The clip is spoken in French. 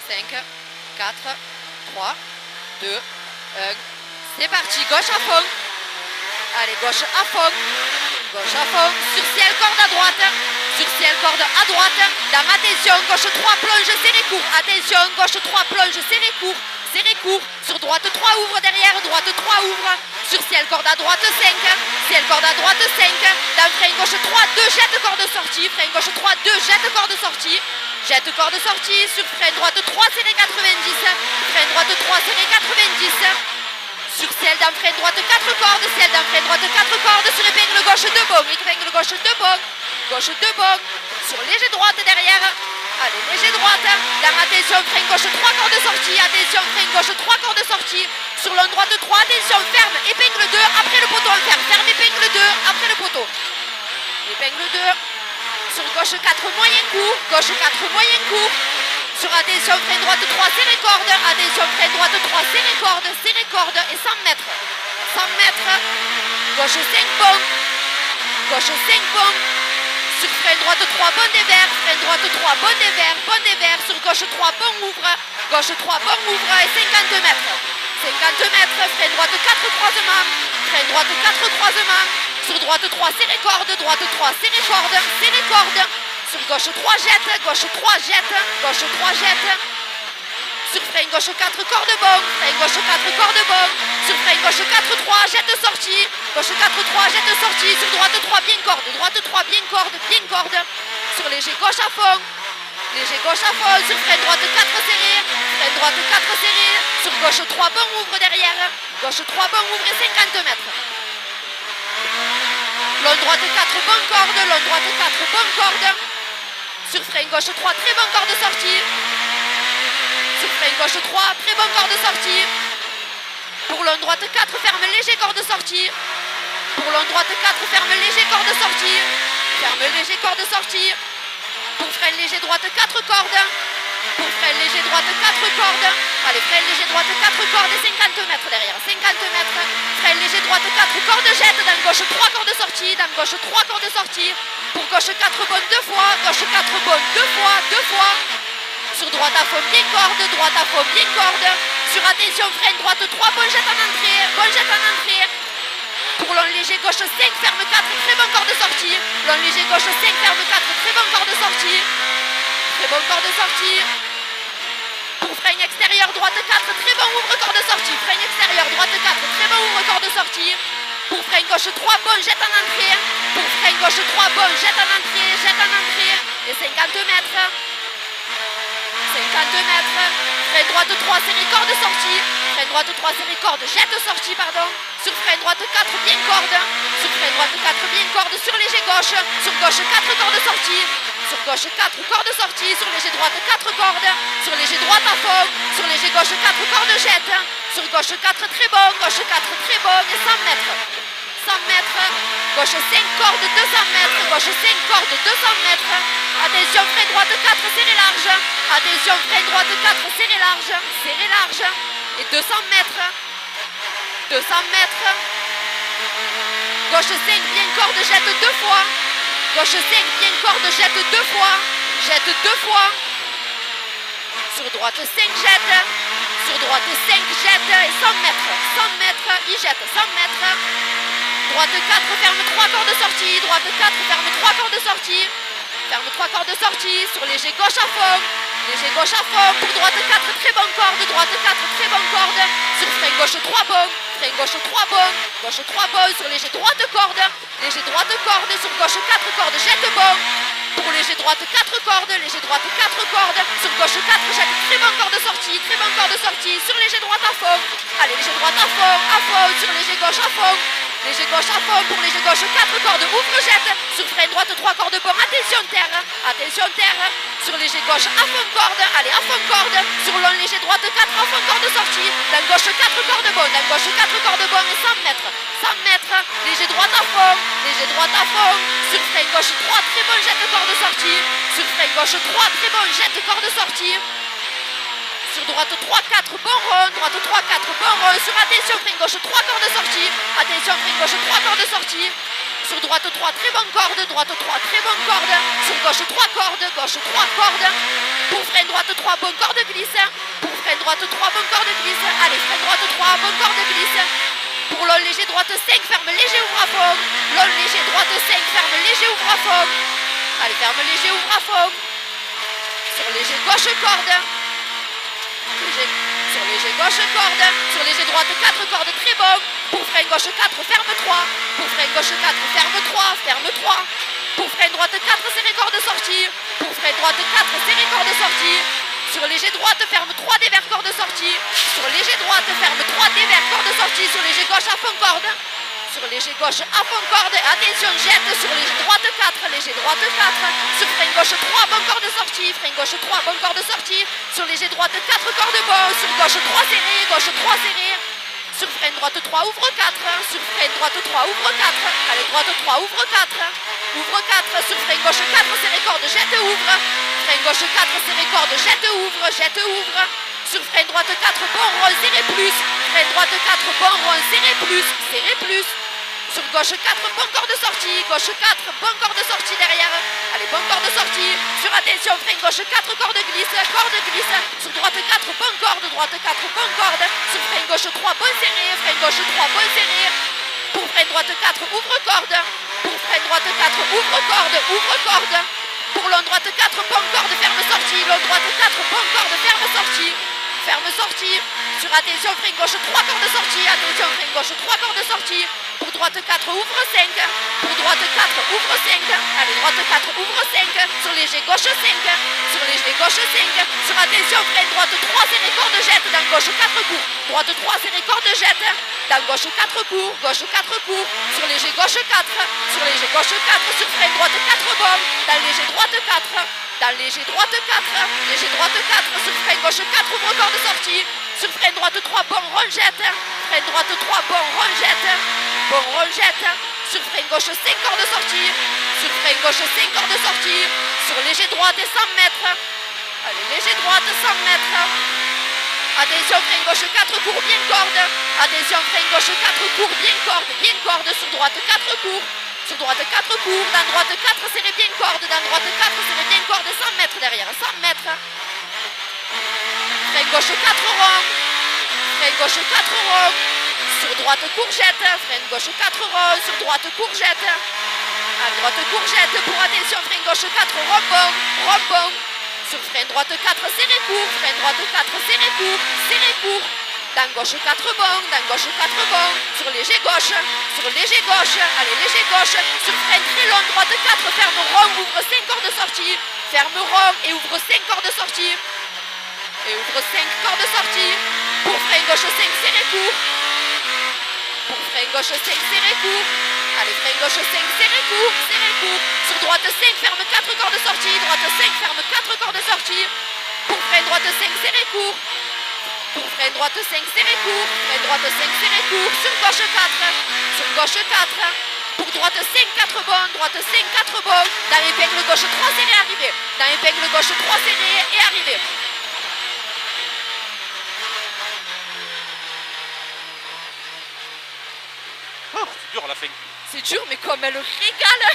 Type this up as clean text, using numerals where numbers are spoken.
5, 4, 3, 2, 1. C'est parti, gauche à fond. Allez, gauche à fond. Gauche à fond. Sur ciel, corde à droite. Sur ciel, corde à droite. Dame, attention, gauche 3, plonge, serré court. Attention, gauche 3, plonge, serré court. Serré court. Sur droite 3, ouvre derrière. Droite 3, ouvre. Sur ciel, corde à droite 5. Ciel, corde à droite 5. Dame, frein gauche 3, 2, jette corde sortie. Frein gauche 3, 2, jette corde sortie. Jette corde sortie. Sur frein droite 3, serré 90. Frein droite 3, serré 90. Sur ciel d'un frein droite 4 cordes, ciel d'un frein droite 4 cordes, sur épingle gauche 2 bonds, épingle gauche 2 bonds, gauche 2 bonds, sur léger droite derrière, allez léger droite, dame attention frein gauche 3 cordes sortie, attention frein gauche 3 cordes sortie, sur long droite 3, attention ferme, épingle 2, après le poteau en ferme, ferme épingle 2, après le poteau, épingle 2, sur gauche 4 moyen court, gauche 4 moyen court, sur attention frein droite 3 serré corde, attention frein droite 3 serré corde et 100 mètres. 100 mètres, gauche 5 bonds, gauche 5 bonds, sur frein droite 3 bonds des verts, frein droite 3 bonds des verts, sur gauche 3 bonds ouvre et 50 mètres. 50 mètres, frein droite 4 croisements, frein droite 4 croisements, sur droite 3 serré corde, droite 3 serré corde, sur gauche 3 jette, gauche 3 jette, gauche 3 jette. Sur frein gauche 4 corde bon, frein gauche 4 corde bon. Sur frein gauche 4 3 jette sortie. Gauche 4 3 jette sortie. Sur droite 3 bien corde, droite 3 bien corde. Sur léger gauche à fond. Léger gauche à fond. Sur frein droite 4 serré. Frein droite 4 serré. Sur gauche 3 bon ouvre derrière. Gauche 3 bon ouvre et 50 mètres. Long droite 4 bonne corde, long droite 4 bonne corde. Sur frein gauche 3 très bonne corde sortie. Sur frein gauche 3, très bonne corde sortie. Pour long droite 4, ferme léger corde sortie. Pour long droite 4, ferme léger corde sortie. Ferme léger corde sortie. Pour frein léger droite 4 cordes. Pour frein léger droite 4 cordes. Allez, frein léger droite 4 cordes et 50 mètres derrière. 50 mètres. Frein léger droite 4 cordes, jette. Dans gauche 3 cordes sorties. Dans gauche 3 cordes sorties. Pour gauche 4 bonnes 2 fois. Gauche 4 bonnes 2 fois. 2 fois. Sur droite à fond bien corde, droite à fond bien corde. Sur attention frein droite 3, bon jette en entrée. Pour long léger gauche 5, ferme 4, très bon corde sortie. Long léger gauche 5, ferme 4, très bon corde sortie. Très bon corde sortie. Pour frein extérieur droite 4, très bon ouvre corde sortie. Frein extérieur droite 4, très bon ouvre corde sortie. Pour frein gauche 3, bon jette en entrée. Pour frein gauche 3, bon jette en entrée. Et 50 mètres. 50 mètres, frein droite 3, serré corde sortie. Frein droite 3, serré corde, jette sortie, pardon. Sur frein droite 4, bien corde. Sur frein droite 4, bien corde. Sur léger gauche. Sur gauche 4 cordes sortie. Sur gauche 4 cordes sortie. Sur léger droite 4 cordes. Sur léger droite à fond. Sur léger gauche 4 cordes jette. Sur gauche 4 très bon. Gauche 4 très bon. Et 100 mètres. 100 mètres. Gauche 5 cordes, 200 mètres. Gauche 5 cordes, 200 mètres. Attention, frein droite 4, serré large. Attention, frein droite 4, serré large. Et 200 mètres. 200 mètres. Gauche 5, bien corde, jette 2 fois. Gauche 5, bien corde, jette 2 fois. Jette 2 fois. Sur droite 5, jette. Sur droite 5, jette. Et 100 mètres. 100 mètres, il jette 100 mètres. Droite 4, ferme 3 cordes sorties. Droite 4, ferme 3 cordes sorties. Ferme 3 cordes sorties. Sur léger gauche à fond. Léger gauche à fond. Pour droite 4, très bonne corde. Droite 4, très bonne corde. Sur frein gauche 3 bonnes. Frein gauche 3 bonnes. Gauche 3 bonnes. Sur léger droite corde. Léger droite corde. Sur gauche 4 cordes. Jette bon. Pour léger droite 4 cordes. Léger droite 4 cordes. Sur gauche 4, jette très bonne corde sortie. Très bonne corde sortie. Sur léger droite à fond. Allez, léger droite à fond. À fond. Sur léger gauche à fond. Léger gauche à fond, pour léger gauche 4 cordes, ouvre jette. Sur frein droite 3 cordes bon, attention terre. Sur léger gauche à fond corde, allez à fond corde. Sur long léger droite 4 à fond corde sortie. Dans gauche 4 cordes bon, dans gauche 4 cordes bon et 100 mètres. 100 mètres, léger droite à fond. Sur frein gauche 3, très bon jette corde sortie. Sur frein gauche 3, très bon jette corde sortie. Sur droite 3, 4, bon rond. Droite 3, 4, bon rond. Sur attention, frein gauche 3 cordes sorties. Attention, frein gauche 3 cordes sorties. Sur droite 3, très bonne corde. Droite 3, très bonne corde. Sur gauche 3 cordes. Gauche 3 cordes. Pour frein droite 3, bonne corde glisse. Pour frein droite 3, bonne corde glisse. Allez, frein droite 3, bonne corde glisse. Pour long léger droite 5, ferme léger, ouvre à fond. Long léger droite 5, ferme léger, ouvre à fond. Allez, ferme léger, ouvre à fond. Sur léger gauche corde. Sur léger gauche corde. Sur léger droite 4 cordes, très bon. Pour frein gauche 4, ferme 3. Pour frein gauche 4, ferme 3. Ferme 3. Pour frein droite 4, serré corde sortie. Pour frein droite 4, serré corde sortie. Sur léger droite, ferme 3 dévers corde sortie. Sur léger droite, ferme 3 dévers corde sortie. Sur léger gauche, à fond corde. Sur léger gauche, à fond corde. Attention, jette. Sur léger droite 4. Léger droite 4. Sur frein gauche 3, bonne corde sortie. Frein gauche 3, bonne corde sortie. Sur léger droite 4 cordes bon. Sur gauche 3 serré. Gauche 3 serré. Sur frein droite 3, ouvre 4. Sur frein droite 3, ouvre 4. Allez, droite 3, ouvre 4. Ouvre 4. Sur frein gauche 4, serré corde, jette, ouvre. Frein gauche 4, serré corde, jette, ouvre. Jette, ouvre. Sur frein droite 4, bon rond, serré plus. Frein droite 4, bon rond, serré plus. Serré plus. Sur gauche 4, bon corde sortie. Gauche 4, bon corde sortie derrière. Allez, bon corde sortie. Sur attention, frein gauche 4, corde glisse. Corde glisse. Sur droite 4, bon corde. Droite 4, bon corde. Sur frein gauche 3, bon serré. Frein gauche 3, bon serré. Pour frein droite 4, ouvre corde. Pour frein droite 4, ouvre corde. Ouvre corde. Pour long droite 4, bon corde, ferme sortie. Long droite 4, bon corde, ferme sortie. Ferme sortie. Sur attention, frein gauche 3 cordes sortie. Attention, frein gauche 3 cordes sortie. Pour droite 4, ouvre 5. Pour droite 4, ouvre 5. Allez, droite 4, ouvre 5. Sur léger gauche 5. Sur léger gauche 5. Sur attention, frein droite 3, serré corde jette. Dans gauche 4 cours. Droite 3, serré corde jette. Dans gauche 4 cours. Gauche 4 cours. Sur léger gauche 4. Sur léger gauche 4. Sur frein droite 4 bon. Dans léger droite 4. Dans léger droite 4. Léger droite 4. Sur frein gauche 4, ouvre corde sortie. Sur frein droite 3, bon rond jette. Frein droite 3, bon rond jette. Bon rond jette. Sur frein gauche 5 cordes sortie. Sur frein gauche 5 cordes sortie. Sur léger droite et 100 mètres. Allez, léger droite 100 mètres. Attention, frein gauche 4 cours, bien corde. Attention, frein gauche 4 cours, bien corde. Bien corde. Sur droite 4 cours. Sur droite 4 cours. Dans droite 4, serré bien corde. Dans droite 4, serré bien corde. 100 mètres derrière. 100 mètres. Frein gauche 4 ronds. Frein gauche 4 ronds. Sur droite courgette. Frein gauche 4 ronds. Sur droite courgette. À droite courgette. Pour attention, frein gauche 4 rond-bon. Rond-bon. Sur frein droite 4, serré court. Frein droite 4, serré court. Serré court. Dans gauche 4 bon. Dans gauche 4 bon. Sur léger gauche. Sur léger gauche. Allez, léger gauche. Sur frein très long. Droite 4, ferme rond. Ouvre 5 cordes sorties. Ferme rond et ouvre 5 cordes sorties. Et ouvre 5 cordes sorties. Pour frein gauche 5, serré court. Pour frein gauche 5, serré court. Allez, frein gauche 5, serré court. Serré court. Sur droite 5, ferme 4 cordes sorties. Droite 5, ferme 4 cordes sorties. Pour frein droite 5, serré court. Pour frein droite 5, serré court. Frein droite 5, serré court. Sur gauche 4. Sur gauche 4. Pour droite 5, 4 bon. Droite 5, 4 bon. Dans épingle gauche 3, serré, arrivé. Dans épingle gauche 3, serré et arrivé. Oh, c'est dur à la fin. C'est dur, mais comme elle régale.